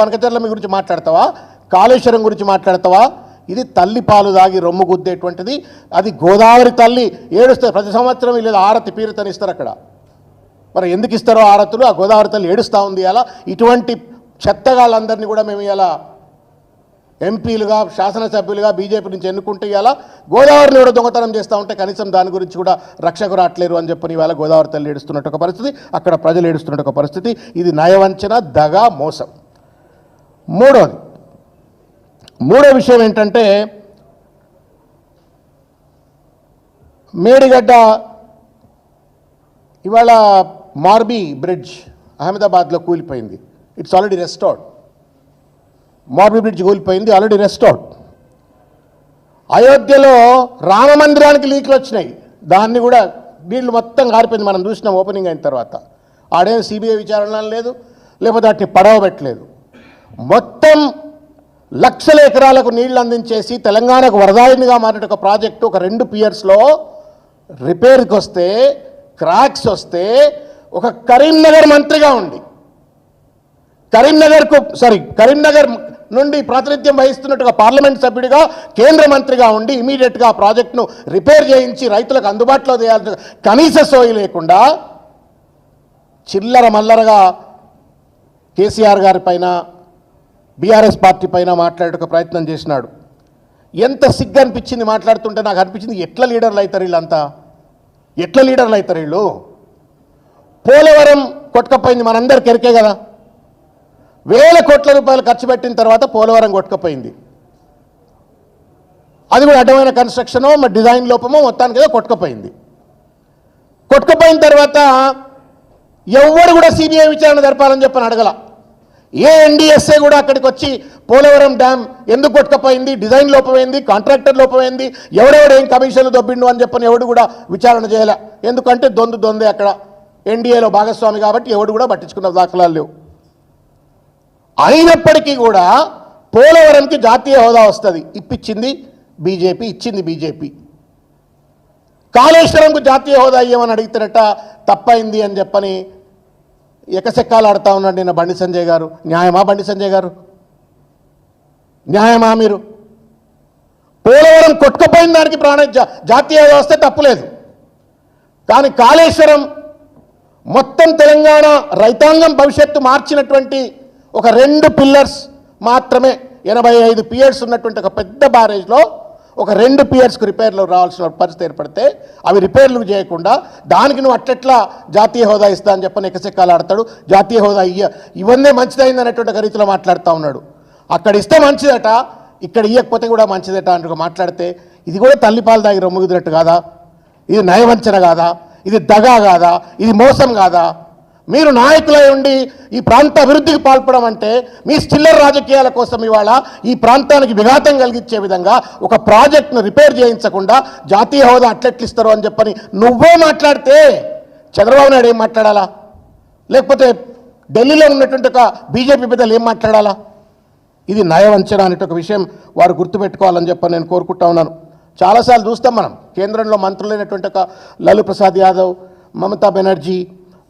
బనకచర్ల గురించి మాట్లాడతావా, కాళేశ్వరం గురించి మాట్లాడతావా? ఇది తల్లి పాలు దాగి రొమ్ము గుద్దేటువంటిది. అది గోదావరి తల్లి ఏడుస్తారు ప్రతి సంవత్సరం, లేదా ఆరతి పీరుతని ఇస్తారు అక్కడ. మరి ఎందుకు ఇస్తారో ఆరతులు? ఆ గోదావరి తల్లి ఏడుస్తూ ఉంది. అలా ఇటువంటి చెత్తగాళ్ళందరినీ కూడా మేము ఇలా ఎంపీలుగా శాసనసభ్యులుగా బీజేపీ నుంచి ఎన్నుకుంటే ఇలా గోదావరిని కూడా దొంగతనం చేస్తూ ఉంటే కనీసం దాని గురించి కూడా రక్షకు రావట్లేరు అని చెప్పని ఇవాళ గోదావరి తల్లి ఏడుస్తున్నట్టు ఒక పరిస్థితి, అక్కడ ప్రజలు ఏడుస్తున్నట్టు ఒక పరిస్థితి. ఇది నయవంచన, దగా, మోసం. మూడో విషయం ఏంటంటే, మేడిగడ్డ ఇవాళ మార్బీ బ్రిడ్జ్ అహ్మదాబాద్లో కూలిపోయింది. It's already restored. Morbi bridge కూలిపోయింది, ఆల్రెడీ రెస్టోర్డ్. అయోధ్యలో రామ మందిరానికి లీక్లు వచ్చినాయి, దాన్ని కూడా నీళ్లు మొత్తం గారిపోయింది. మనం చూసినాం ఓపెనింగ్ అయిన తర్వాత. ఆడేం సిబిఐ విచారణ లేదు, లేకపోతే వాటిని పడవ పెట్టలేదు. మొత్తం లక్షల ఎకరాలకు నీళ్లు అందించేసి తెలంగాణకు వరదాయినిగా మారిన ఒక ప్రాజెక్టు ఒక 2 పియర్స్లో రిపేర్కి వస్తే, క్రాక్స్ వస్తే, ఒక కరీంనగర్ మంత్రిగా ఉండి కరీంనగర్ నుండి ప్రాతినిధ్యం వహిస్తున్నట్టుగా పార్లమెంట్ సభ్యుడిగా, కేంద్ర మంత్రిగా ఉండి ఇమీడియట్గా ఆ ప్రాజెక్టును రిపేర్ చేయించి రైతులకు అందుబాటులో చేయాల్సిన కనీస సోయి లేకుండా చిల్లర మల్లరగా కేసీఆర్ గారి పైన, బీఆర్ఎస్ పార్టీ పైన మాట్లాడే ప్రయత్నం చేసినాడు. ఎంత సిగ్గు అనిపించింది మాట్లాడుతుంటే. నాకు అనిపించింది ఎట్లా లీడర్లు అవుతారు వీళ్ళంతా, ఎట్లా లీడర్లు అవుతారు వీళ్ళు. పోలవరం కొట్టుకపోయింది, మనందరికి ఎరికే కదా. వేల కోట్ల రూపాయలు ఖర్చు పెట్టిన తర్వాత పోలవరం కొట్టుకపోయింది. అది కూడా అడ్డమైన కన్స్ట్రక్షనో మరి డిజైన్ లోపమో మొత్తానికి ఏదో కొట్టుకపోయింది. కొట్టుకపోయిన తర్వాత ఎవరు కూడా సిబిఐ విచారణ జరపాలని చెప్పని అడగల. ఏ ఎన్డీఎస్ఏ కూడా అక్కడికి వచ్చి పోలవరం డ్యామ్ ఎందుకు కొట్టుకపోయింది, డిజైన్ లోపమైంది, కాంట్రాక్టర్ లోపమైంది, ఎవడెవడు ఏం కమిషన్లు దొబ్బిండు అని చెప్పని ఎవడు కూడా విచారణ చేయలే. ఎందుకంటే దొందే అక్కడ ఎన్డీఏలో భాగస్వామి కాబట్టి ఎవడు కూడా పట్టించుకున్న దాఖలాలు లేవు. అయినప్పటికీ కూడా పోలవరంకి జాతీయ హోదా వస్తుంది, ఇప్పించింది బీజేపీ, ఇచ్చింది బీజేపీ. కాళేశ్వరంకు జాతీయ హోదా ఇవ్వమని అడిగితేనట తప్పైంది అని చెప్పని ఎకసెక్కాలు ఆడుతూ ఉన్నాడు నిన్న బండి సంజయ్ గారు. న్యాయమా బండి సంజయ్ గారు? న్యాయమా? మీరు పోలవరం కొట్టుకుపోయిన దానికి జాతీయ హోదా వస్తే తప్పులేదు, కానీ కాళేశ్వరం మొత్తం తెలంగాణ రైతాంగం భవిష్యత్తు మార్చినటువంటి ఒక 2 పిల్లర్స్ మాత్రమే, 85 పియర్స్ ఉన్నటువంటి ఒక పెద్ద బ్యారేజ్లో ఒక 2 పియర్స్కు రిపేర్లు రావాల్సిన పరిస్థితి ఏర్పడితే అవి రిపేర్లు చేయకుండా దానికి నువ్వు అట్లెట్లా జాతీయ హోదా ఇస్తా అని చెప్పని ఎకసెక్కాలు ఆడతాడు. జాతీయ హోదా ఇవన్నీ మంచిదైంది అనేటువంటి ఒక రీతిలో మాట్లాడుతూ ఉన్నాడు. అక్కడ ఇస్తే మంచిదట, ఇక్కడ ఇవ్వకపోతే కూడా మంచిదట అంటూ మాట్లాడితే ఇది కూడా తల్లిపాలు దాగి రొమ్ముగుదినట్టు కాదా? ఇది నయవంచన కాదా? ఇది దగా కాదా? ఇది మోసం కాదా? మీరు నాయకులై ఉండి ఈ ప్రాంత అభివృద్ధికి పాల్పడడం అంటే మీ చిల్లర రాజకీయాల కోసం ఇవాళ ఈ ప్రాంతానికి విఘాతం కలిగించే విధంగా ఒక ప్రాజెక్టును రిపేర్ చేయించకుండా జాతీయ హోదా అట్లెట్లిస్తారు అని చెప్పని నువ్వే మాట్లాడితే చంద్రబాబు నాయుడు ఏం మాట్లాడాలా? లేకపోతే ఢిల్లీలో ఉన్నటువంటి ఒక బీజేపీ పెద్దలు ఏం మాట్లాడాలా? ఇది నయవంచన అనే ఒక విషయం వారు గుర్తుపెట్టుకోవాలని చెప్పని నేను కోరుకుంటా ఉన్నాను. చాలాసార్లు చూస్తాం మనం, కేంద్రంలో మంత్రులైనటువంటి ఒక లాలూ ప్రసాద్ యాదవ్, మమతా బెనర్జీ,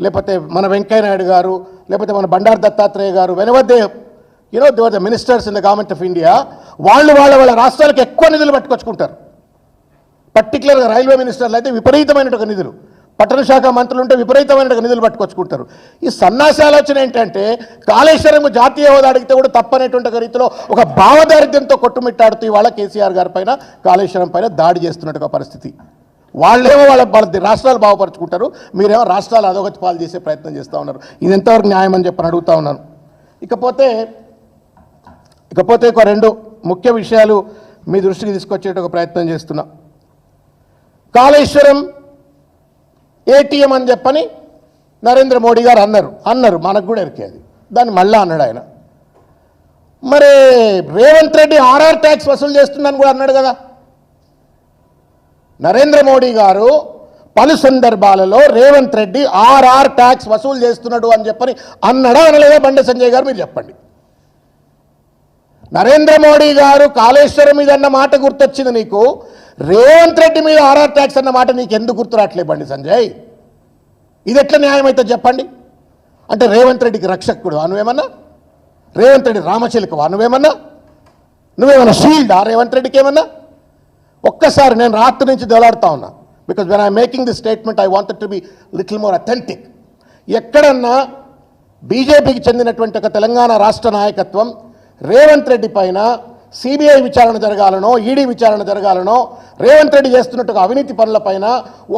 లేకపోతే మన వెంకయ్య నాయుడు గారు, లేకపోతే మన బండారు దత్తాత్రేయ గారు, whenever they the ministers in the government of India, వాళ్ళ రాష్ట్రాలకు ఎక్కువ నిధులు పట్టుకొచ్చుకుంటారు. పర్టికులర్గా రైల్వే మినిస్టర్లు అయితే విపరీతమైన నిధులు, పట్టణ శాఖ మంత్రులు ఉంటే విపరీతమైన నిధులు పట్టుకొచ్చుకుంటారు. ఈ సన్నాసి ఆలోచన ఏంటంటే కాళేశ్వరం జాతీయ హోదా అడిగితే కూడా తప్పనేటువంటి రీతిలో ఒక భావదారిద్ర్యంతో కొట్టుమిట్టాడుతూ ఇవాళ కేసీఆర్ గారి పైన, కాళేశ్వరం పైన దాడి చేస్తున్నట్టుగా పరిస్థితి. వాళ్ళేమో వాళ్ళ రాష్ట్రాలు బాగుపరుచుకుంటారు, మీరేమో రాష్ట్రాలు అధోగతి పాలు చేసే ప్రయత్నం చేస్తూ ఉన్నారు. ఇది ఎంతవరకు న్యాయం అని చెప్పని అడుగుతూ ఉన్నాను. ఇకపోతే ఒక 2 ముఖ్య విషయాలు మీ దృష్టికి తీసుకొచ్చే ఒక ప్రయత్నం చేస్తున్నా. కాళేశ్వరం ఏటీఎం అని చెప్పని నరేంద్ర మోడీ గారు అన్నారు, మనకు కూడా ఎరికేది, దాన్ని మళ్ళా అన్నాడు ఆయన. మరి రేవంత్ రెడ్డి ఆర్ఆర్ ట్యాక్స్ వసూలు చేస్తున్నాను కూడా అన్నాడు కదా. నరేంద్ర మోడీ గారు పలు సందర్భాలలో రేవంత్ రెడ్డి ఆర్ఆర్ ట్యాక్స్ వసూలు చేస్తున్నాడు అని చెప్పని అన్నాడా అనలేదా? బండి సంజయ్ గారు మీరు చెప్పండి. నరేంద్ర మోడీ గారు కాళేశ్వరం మీద అన్న మాట గుర్తొచ్చింది నీకు, రేవంత్ రెడ్డి మీద ఆర్ఆర్ ట్యాక్స్ అన్న మాట నీకు ఎందుకు గుర్తురాట్లే బండి సంజయ్? ఇది ఎట్లా న్యాయం అయితే చెప్పండి. అంటే రేవంత్ రెడ్డికి రక్షకుడు అనువేమన్నా? రేవంత్ రెడ్డి రామచిలుకవా? నువ్వేమన్నా షీల్డా రేవంత్ రెడ్డికి ఏమన్నా? ఒక్కసారి నేను రాత్రి నుంచి దొలాడుతా ఉన్నా, because when I making this statement I wanted to be little more authentic. ఎక్కడన్నా బీజేపీకి చెందినటువంటి ఒక తెలంగాణ రాష్ట్ర నాయకత్వం రేవంత్ రెడ్డి పైన సిబిఐ విచారణ జరగాలనో, ఈడీ విచారణ జరగాలనో, రేవంత్ రెడ్డి చేస్తున్నట్టు అవినీతి పనులపైన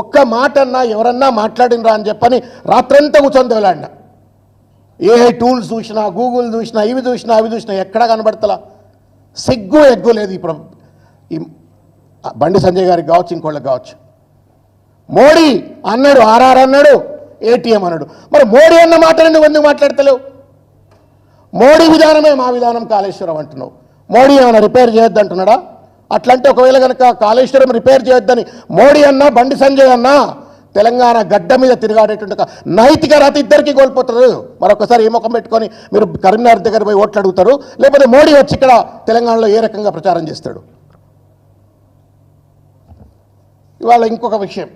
ఒక్క మాటన్నా ఎవరన్నా మాట్లాడినరా అని చెప్పని రాత్రంతా కూర్చొని దొలాడినా. ఏఐ టూల్స్ చూసినా, గూగుల్ చూసినా, ఇవి చూసినా, అవి చూసినా, ఎక్కడా కనబడతలా. సిగ్గు ఎగ్గు లేదు ఇప్పుడు ఈ బండి సంజయ్ గారికి కావచ్చు, ఇంకోళ్ళకి కావచ్చు. మోడీ అన్నాడు, ఆర్ఆర్ అన్నాడు, ఏటీఎం అన్నాడు. మరి మోడీ అన్న మాటని నువ్వు ఎందుకు మాట్లాడతలేవు? మోడీ విధానమే మా విధానం కాళేశ్వరం అంటున్నావు. మోడీ ఏమైనా రిపేర్ చేయొద్దు అంటున్నాడా? అట్లంటే ఒకవేళ కనుక కాళేశ్వరం రిపేర్ చేయొద్దని మోడీ అన్నా, బండి సంజయ్ అన్నా తెలంగాణ గడ్డ మీద తిరగాడేటువంటి ఒక నైతిక రాత ఇద్దరికి కోల్పోతారు. మరొకసారి ఏ ముఖం పెట్టుకొని మీరు కరీంనగర్ దగ్గర పోయి ఓట్లు అడుగుతారు, లేకపోతే మోడీ వచ్చి ఇక్కడ తెలంగాణలో ఏ రకంగా ప్రచారం చేస్తాడు? ఇవాళ ఇంకొక విషయం,